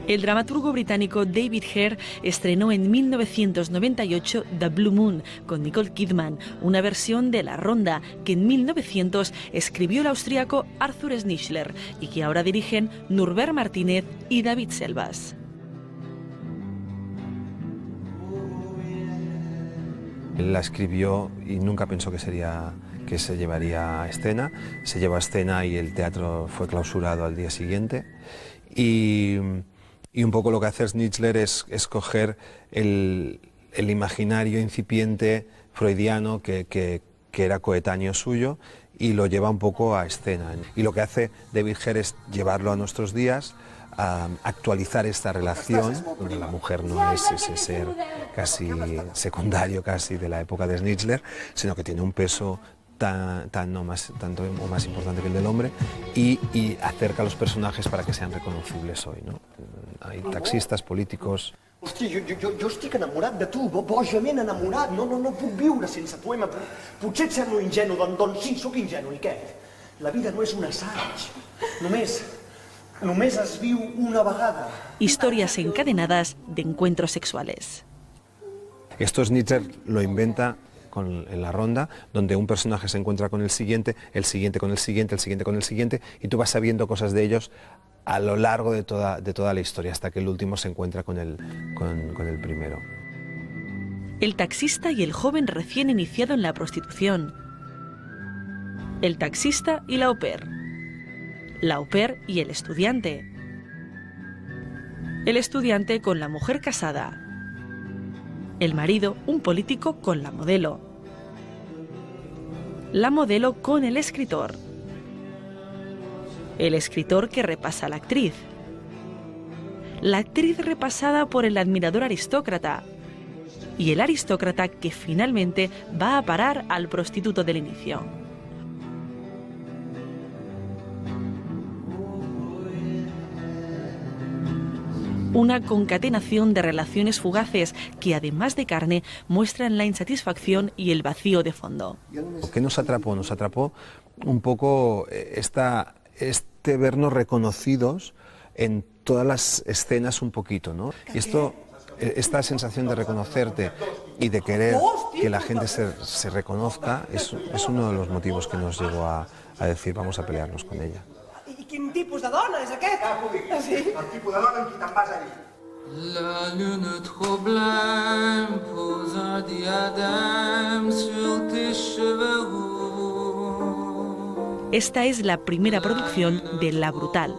El dramaturgo británico David Hare estrenó en 1998 The Blue Moon con Nicole Kidman, una versión de La Ronda que en 1900 escribió el austríaco Arthur Schnitzler y que ahora dirigen Norbert Martínez y David Selbas. Él la escribió y nunca pensó que se llevaría a escena. Se llevó a escena y el teatro fue clausurado al día siguiente. Y un poco lo que hace Schnitzler es coger el imaginario incipiente freudiano que era coetáneo suyo y lo lleva un poco a escena. Y lo que hace David Hare es llevarlo a nuestros días, a actualizar esta relación, donde la mujer no es ese ser casi secundario casi de la época de Schnitzler, sino que tiene un peso tanto o más importante que el del hombre y acerca a los personajes para que sean reconocibles hoy, ¿no? Hay taxistas, políticos. Hòstia, jo estic enamorat de tu, bojament enamorat, no puc viure sense tu, Emma. Potser et semblo ingenu, doncs sí, sóc ingenu, i què? La vida no és un assaig, només es viu una vegada. Historias encadenadas de encuentros sexuales. Esto Schnitzler lo inventa en La Ronda, donde un personaje se encuentra con el siguiente con el siguiente, el siguiente con el siguiente, y tú vas sabiendo cosas de ellos a lo largo de toda la historia, hasta que el último se encuentra con el primero. El taxista y el joven recién iniciado en la prostitución. El taxista y la au pair. La au pair y el estudiante. El estudiante con la mujer casada. El marido, un político, con la modelo. La modelo con el escritor. El escritor que repasa a la actriz. La actriz repasada por el admirador aristócrata. Y el aristócrata que finalmente va a parar al prostituto del inicio. Una concatenación de relaciones fugaces que, además de carne, muestran la insatisfacción y el vacío de fondo. ¿Qué nos atrapó? Nos atrapó un poco este vernos reconocidos en todas las escenas un poquito, ¿no? Y esta sensación de reconocerte y de querer que la gente se reconozca es uno de los motivos que nos llevó a decir vamos a pelearnos con ella. I quin tipus de dona és aquest? Sí? El tipus de dona amb qui te'n vas a dir. La lune trop blême pose un diadème sur tes cheveux roux. Esta es la primera producción de La Brutal.